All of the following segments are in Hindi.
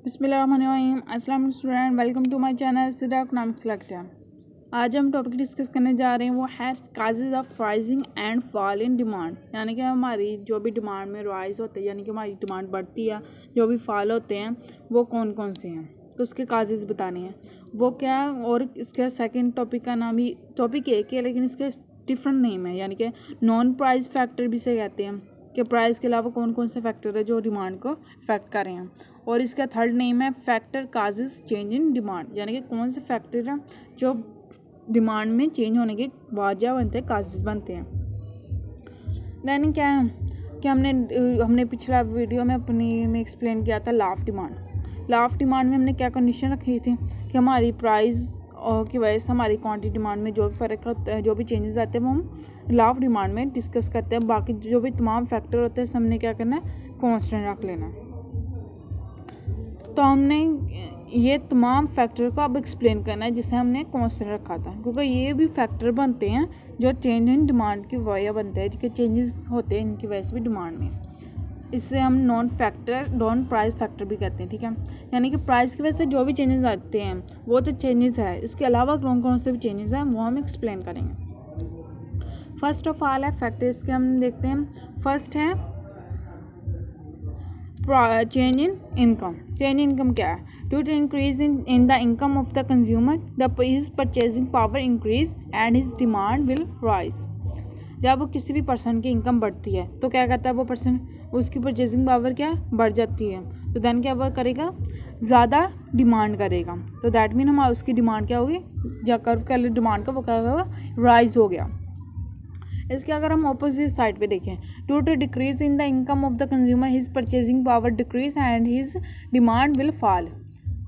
बिस्मिल्लाहिर्रहमानिर्रहीम। अस्सलाम student, welcome to my channel सिरा इकोनॉमिक्स लेक्चर। आज हम टॉपिक डिस्कस करने जा रहे हैं वो है causes of rising and fall in demand. यानी कि हमारी जो भी डिमांड में राइज होते हैं, यानी कि हमारी डिमांड बढ़ती है, जो भी फॉल होते हैं वो कौन कौन से हैं, तो उसके काजेज बताने हैं वो क्या है। और इसका सेकेंड टॉपिक का नाम ही टॉपिक एक ही है, लेकिन इसके डिफरेंट नेम है, यानी कि नॉन प्राइस फैक्टर भी से कहते हैं कि प्राइस के अलावा कौन कौन से फैक्टर है जो डिमांड को अफेक्ट कर रहे हैं। और इसका थर्ड नेम है factor causes change in demand, यानी कि कौन से फैक्टर हैं जो डिमांड में चेंज होने के वजह बनते हैं, काजेज बनते हैं। दैन क्या है कि हमने पिछला वीडियो में अपनी में एक्सप्लेन किया था law of demand. Law of demand में हमने क्या कंडीशन रखी थी कि हमारी प्राइस की वजह से हमारी क्वांटिटी डिमांड में जो भी फ़र्क होता है, जो भी चेंजेस आते हैं, वो हम लॉ ऑफ डिमांड में डिस्कस करते हैं। बाकी जो भी तमाम फैक्टर होते हैं हमने क्या करना है, कांस्टेंट रख लेना है। तो हमने ये तमाम फैक्टर को अब एक्सप्लेन करना है जिसे हमने कांस्टेंट रखा था, क्योंकि ये भी फैक्टर बनते हैं जो चेंज इन डिमांड की वजह बनते हैं, जिसके चेंजेस होते हैं इनकी वजह से भी डिमांड में। इससे हम नॉन प्राइस फैक्टर भी कहते हैं, ठीक है। यानी कि प्राइस की वजह से जो भी चेंजेस आते हैं वो तो चेंजेस है, इसके अलावा कौन कौन से भी चेंजेस हैं वो हम एक्सप्लेन करेंगे। फर्स्ट ऑफ ऑल है फैक्टर, इसके हम देखते हैं। फर्स्ट है change in income. Change in income क्या है? Due to increase in the income of the consumer the his purchasing power increase and his demand will rise. जब किसी भी पर्सन की इनकम बढ़ती है तो क्या करता है वो पर्सन, उसकी परचेजिंग पावर क्या बढ़ जाती है, तो देन क्या वो करेगा, ज़्यादा डिमांड करेगा। तो दैट मीन हमारा उसकी डिमांड क्या होगी, जो कर्व का डिमांड का वो क्या होगा, राइज हो गया। इसके अगर हम ऑपोजिट साइड पे देखें, due to decrease in the income of the consumer his purchasing power decrease and his demand will fall.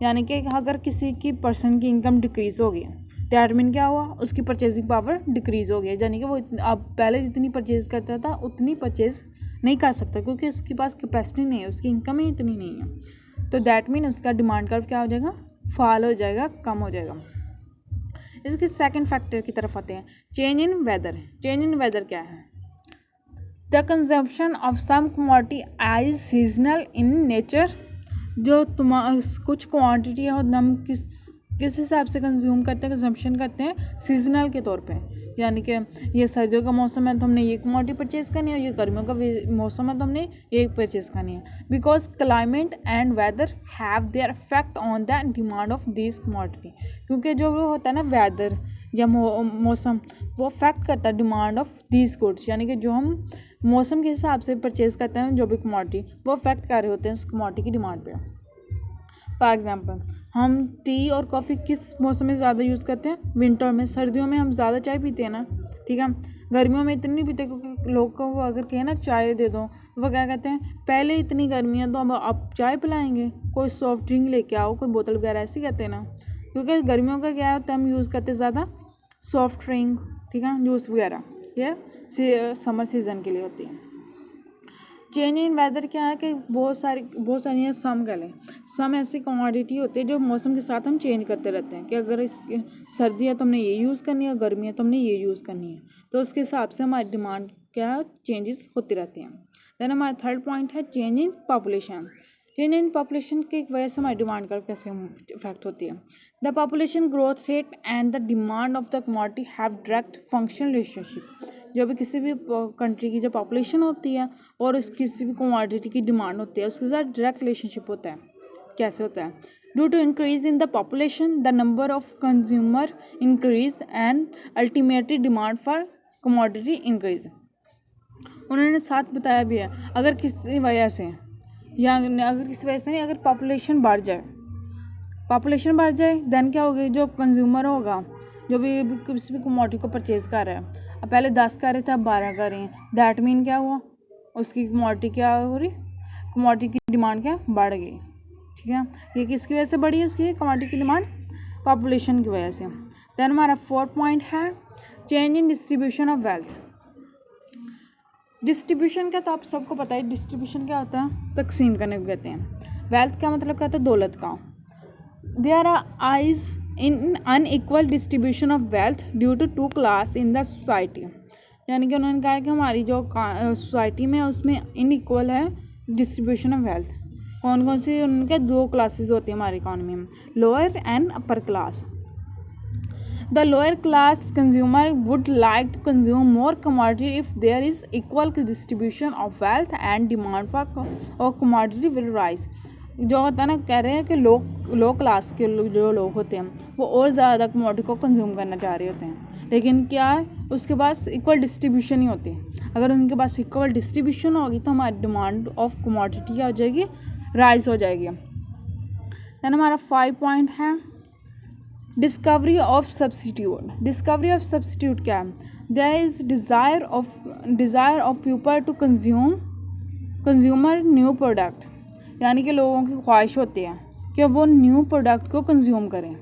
यानी कि अगर किसी की पर्सन की इनकम डिक्रीज हो गई, दैट मीन क्या हुआ, उसकी परचेजिंग पावर डिक्रीज हो गई, यानी कि वो अब पहले जितनी परचेज करता था उतनी परचेज नहीं कर सकता, क्योंकि उसके पास कैपेसिटी नहीं है, उसकी इनकम ही इतनी नहीं है। तो दैट मीन उसका डिमांड कर्व क्या हो जाएगा, फॉल हो जाएगा, कम हो जाएगा। इसके सेकंड फैक्टर की तरफ आते हैं, change in weather. Change in weather क्या है? The consumption of some commodity is seasonal in nature. जो कुछ क्वांटिटी है हम किस हिसाब से कंज्यूम करते हैं, कंजम्पशन करते हैं सीजनल के तौर पे। यानी कि ये सर्दियों का मौसम है तो हमने ये कमोडिटी परचेज़ करनी है, और ये गर्मियों का मौसम है तो हमने ये परचेज़ करनी है। Because climate and weather have their effect on the demand of this commodity. क्योंकि जो वो होता है ना वेदर या मौसम, वो अफेक्ट करता है डिमांड ऑफ दिस गुड्स। यानी कि जो हम मौसम के हिसाब से परचेज़ करते हैं जो भी कमोडिटी, वो अफेक्ट कर रहे होते हैं उस कमोडिटी की डिमांड पे। फॉर एग्जांपल, हम टी और कॉफ़ी किस मौसम में ज़्यादा यूज़ करते हैं? विंटर में। सर्दियों में हम ज़्यादा चाय पीते हैं ना, ठीक है। गर्मियों में इतनी नहीं पीते, क्योंकि लोग को अगर कहें ना चाय दे दो, वो क्या कहते हैं, पहले इतनी गर्मी है तो अब आप चाय पिलाएंगे, कोई सॉफ्ट ड्रिंक लेके आओ, कोई बोतल वगैरह, ऐसे कहते हैं ना। क्योंकि गर्मियों का क्या होता है, हम यूज़ करते ज़्यादा सॉफ्ट ड्रिंक, ठीक है, जूस वगैरह, ये समर सीज़न के लिए होती है। चेंज इन वेदर क्या है कि बहुत सारी सम कह लें, सम ऐसी कमोडिटी होती है जो मौसम के साथ हम चेंज करते रहते हैं, कि अगर इस सर्दी है तो हमने ये यूज़ करनी है, गर्मी है तो हमने ये यूज़ करनी है, तो उसके हिसाब से हमारी डिमांड क्या चेंजेस होती रहती हैं। देन हमारा थर्ड पॉइंट है change in population. Change in population की वजह से हमारी डिमांड कर्व कैसे इफेक्ट होती है। The population growth rate and the demand of the commodity have direct functional relationship. जो भी किसी भी कंट्री की जो पॉपुलेशन होती है और उस किसी भी कमोडिटी की डिमांड होती है, उसके साथ डायरेक्ट रिलेशनशिप होता है। कैसे होता है? Due to increase in the population the number of consumer increase and ultimately demand for commodity increase. उन्होंने साथ बताया भी है, अगर किसी वजह से नहीं, अगर पॉपुलेशन बढ़ जाए देन क्या होगी, जो कंज्यूमर होगा, जो भी किसी भी कमोडिटी को परचेज़ कर रहा है, अब पहले 10 कर रहे थे अब 12 कर रहे हैं, दैट मीन क्या हुआ, उसकी कमोडिटी क्या हो रही, कमोडिटी की डिमांड क्या बढ़ गई, ठीक है। ये किसकी वजह से बढ़ी है, उसकी कमोडिटी की डिमांड पॉपुलेशन की वजह से। देन हमारा फोर्थ पॉइंट है change in distribution of wealth. Distribution का तो आप सबको पता है, डिस्ट्रीब्यूशन क्या होता है, तकसीम करने को कहते हैं। वेल्थ का मतलब क्या होता है, दौलत का। There arise in unequal distribution of wealth due to two class in the society. यानी कि उन्होंने कहा कि हमारी जो सोसाइटी में उसमें इनइक्वल है डिस्ट्रीब्यूशन ऑफ वेल्थ। कौन कौन सी उनके दो क्लासेस होती हैं हमारी इकोनॉमी में, lower and upper class. The lower class consumer would like to consume more commodity if there is equal distribution of wealth and demand for or commodity will rise। जो होता है ना, कह रहे हैं कि लो क्लास के जो लोग होते हैं वो और ज़्यादा कमोडिटी को कंज्यूम करना चाह रहे होते हैं, लेकिन क्या है उसके पास इक्वल डिस्ट्रीब्यूशन ही होती है। अगर उनके पास इक्वल डिस्ट्रीब्यूशन होगी तो हमारी डिमांड ऑफ कमोडिटी क्या हो जाएगी, राइज हो जाएगी। देन हमारा 5 पॉइंट है discovery of substitute. Discovery of substitute क्या है, there is desire of people to consumer new product, यानी कि लोगों की ख्वाहिश होती है कि वो न्यू प्रोडक्ट को कंज्यूम करें।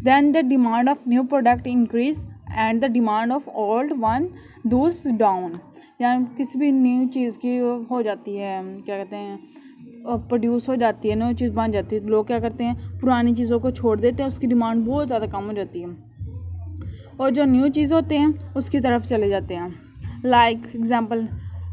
Then the demand of new product increase and the demand of old one goes down, यानी किसी भी न्यू चीज़ की हो जाती है, क्या कहते हैं, प्रोड्यूस हो जाती है, नई चीज़ बन जाती है, तो लोग क्या करते हैं पुरानी चीज़ों को छोड़ देते हैं, उसकी डिमांड बहुत ज़्यादा कम हो जाती है और जो न्यू चीज़ होते हैं उसकी तरफ चले जाते हैं। Like example,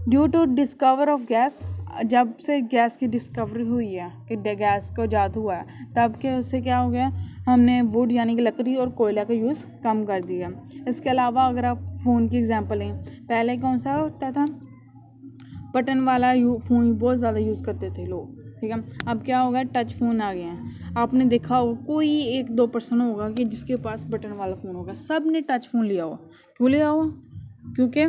due to discover of gas, जब से गैस की डिस्कवरी हुई है कि गैस को ईजाद हुआ है तब के उससे क्या हो गया, हमने वुड यानी कि लकड़ी और कोयला का यूज़ कम कर दिया। इसके अलावा अगर आप फ़ोन की एग्जांपल लें, पहले कौन सा होता था, बटन वाला फ़ोन बहुत ज़्यादा यूज़ करते थे लोग, ठीक है। अब क्या होगा, टच फ़ोन आ गए हैं। आपने देखा होगा कोई 1-2 पर्सन होगा कि जिसके पास बटन वाला फ़ोन होगा, सब ने टच फ़ोन लिया हुआ। क्यों लिया हुआ, क्योंकि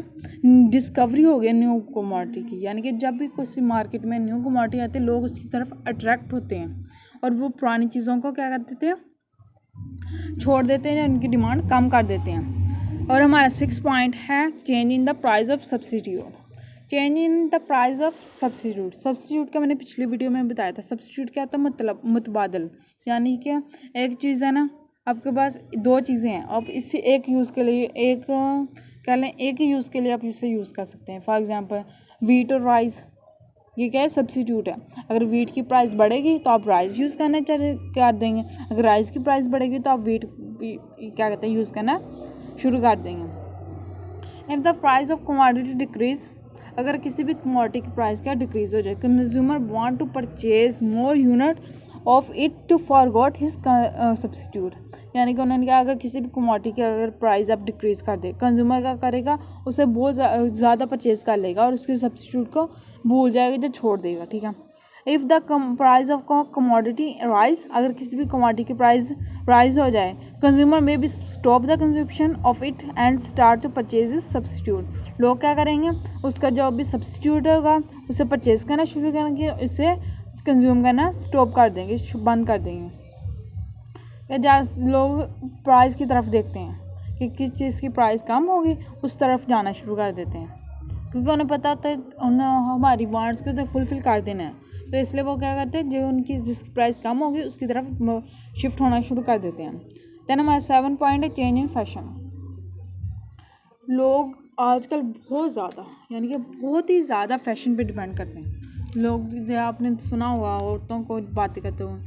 डिस्कवरी हो गया न्यू कमोडिटी की, यानी कि जब भी किसी मार्केट में न्यू कमोडिटी आती है लोग उसकी तरफ अट्रैक्ट होते हैं और वो पुरानी चीज़ों को क्या करते थे, छोड़ देते हैं, उनकी डिमांड कम कर देते हैं। और हमारा 6 पॉइंट है change in the price of substitute. Change in the price of substitute. Substitute का मैंने पिछली वीडियो में बताया था। सब्सिट्यूट क्या था, मतलब मुतबादल, यानी कि एक चीज़ है ना, आपके पास 2 चीज़ें हैं, आप इससे एक यूज़ के लिए एक कह लें एक ही यूज़ के लिए आप इसे यूज़ कर सकते हैं। फॉर एग्जांपल वीट और राइस, ये क्या है, सब्सिट्यूट है। अगर वीट की प्राइस बढ़ेगी तो आप राइस यूज़ करना कर देंगे, अगर राइस की प्राइस बढ़ेगी तो आप वीट क्या कहते हैं यूज़ करना शुरू कर देंगे। If the price of commodity decrease, अगर किसी भी कमोडिटी की प्राइस क्या डिक्रीज हो जाए, consumer want to purchase more unit of it to forgot his substitute, यानी कि उन्होंने कहा अगर किसी भी कमोडिटी की अगर प्राइस आप डिक्रीज कर दे, कंज्यूमर क्या करेगा, उसे बहुत ज़्यादा परचेज कर लेगा और उसके सब्सिट्यूट को भूल जाएगा, जो छोड़ देगा, ठीक है। If the price of commodity rise, अगर किसी भी कमोडिटी की प्राइस राइज हो जाए, कंज्यूमर में be stop the consumption of it and start to purchase substitute, लोग क्या करेंगे, उसका जो भी सब्सिट्यूट होगा उसे परचेज करना शुरू करेंगे, इसे कंज्यूम करना स्टॉप कर देंगे, बंद कर देंगे। या लोग प्राइस की तरफ देखते हैं कि किस चीज़ की प्राइस कम होगी, उस तरफ जाना शुरू कर देते हैं, क्योंकि उन्हें पता होता है उन्हें हमारी वांट्स को तो फुलफिल कर देना है, तो इसलिए वो क्या करते हैं, जो उनकी जिसकी प्राइस कम होगी उसकी तरफ शिफ्ट होना शुरू कर देते हैं। देन हमारा 7 पॉइंट है चेंज इन फैशन। लोग आजकल बहुत ज़्यादा, यानी कि बहुत ही ज़्यादा फैशन पे डिपेंड करते हैं। लोग, आपने सुना होगा औरतों को बातें करते हुए,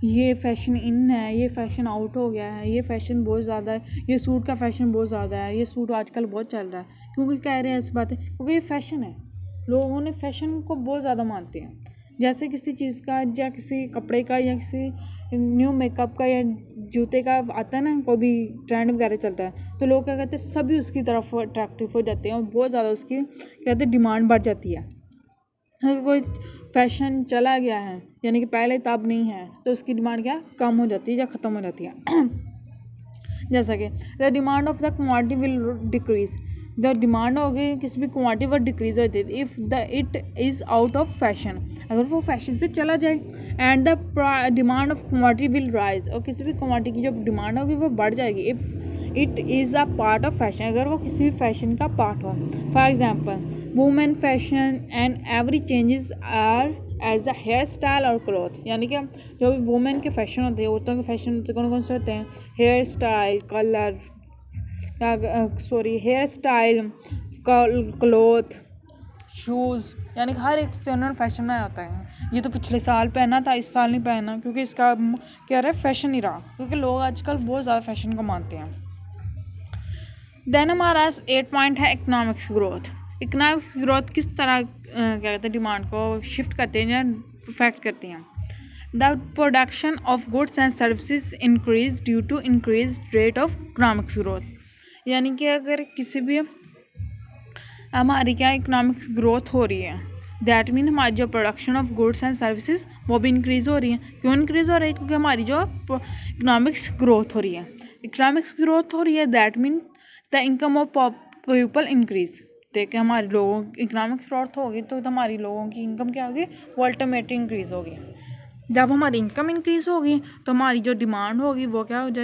ये फ़ैशन इन है, ये फ़ैशन आउट हो गया है, ये फ़ैशन बहुत ज़्यादा है, ये सूट का फ़ैशन बहुत ज़्यादा है, ये सूट आजकल बहुत चल रहा है। क्योंकि कह रहे हैं ऐसी बातें, क्योंकि ये फ़ैशन है, लोगों ने फ़ैशन को बहुत ज़्यादा मानते हैं। जैसे किसी चीज़ का या किसी कपड़े का या किसी न्यू मेकअप का या जूते का आता है ना, कोई भी ट्रेंड वगैरह चलता है, तो लोग क्या कहते हैं, सभी उसकी तरफ अट्रैक्टिव हो जाते हैं और बहुत ज़्यादा उसकी कहते हैं डिमांड बढ़ जाती है। अगर कोई फैशन चला गया है, यानी कि पहले तब नहीं है, तो उसकी डिमांड क्या कम हो जाती है या ख़त्म हो जाती है। जैसा कि the demand of the commodity will decrease, the demand हो गई किसी भी कमोडिटी पर डिक्रीज होती है if the it is out of fashion, अगर वो फैशन से चला जाए। And the demand of commodity will rise, और किसी भी कमोडिटी की जो डिमांड होगी वो बढ़ जाएगी if it is a part of fashion, अगर वो किसी भी फैशन का पार्ट हो। For example women fashion and every changes are as a hair style और क्लॉथ, यानी कि जो भी वुमेन के फैशन होते हैं, औरतों के फैशन कौन कौन से होते हैं, hair style, colour, hair style, cloth, shoes, यानी कि हर एक जनरल फैशन में होता है। ये तो पिछले साल पहना था, इस साल नहीं पहना, क्योंकि इसका क्या रहा है, फैशन नहीं रहा, क्योंकि लोग आजकल बहुत ज़्यादा फैशन को मानते हैं। देन हमारा 8 पॉइंट है इकोनॉमिक्स ग्रोथ। इकोनॉमिक्स ग्रोथ किस तरह क्या कहते हैं डिमांड को शिफ्ट करते हैं या अफेक्ट करते हैं। The production of goods and services increase due to increase rate of economic growth. यानी कि अगर किसी भी हमारी क्या इकोनॉमिक्स ग्रोथ हो रही है, दैट मीन हमारी जो production of goods and services वो भी इंक्रीज़ हो रही है। क्यों इंक्रीज़ हो रही है? क्योंकि हमारी जो इकोनॉमिक्स ग्रोथ हो रही है, इकोनॉमिक्स ग्रोथ हो रही है, that mean the income of people increase. देखिए हमारे लोगों की इकोनॉमिक्स ग्रोथ होगी तो हमारी लोगों की इनकम क्या होगी, वो अल्टीमेटली इंक्रीज़ होगी। जब हमारी इनकम इंक्रीज़ होगी तो हमारी जो डिमांड होगी वो क्या हो जाएगी,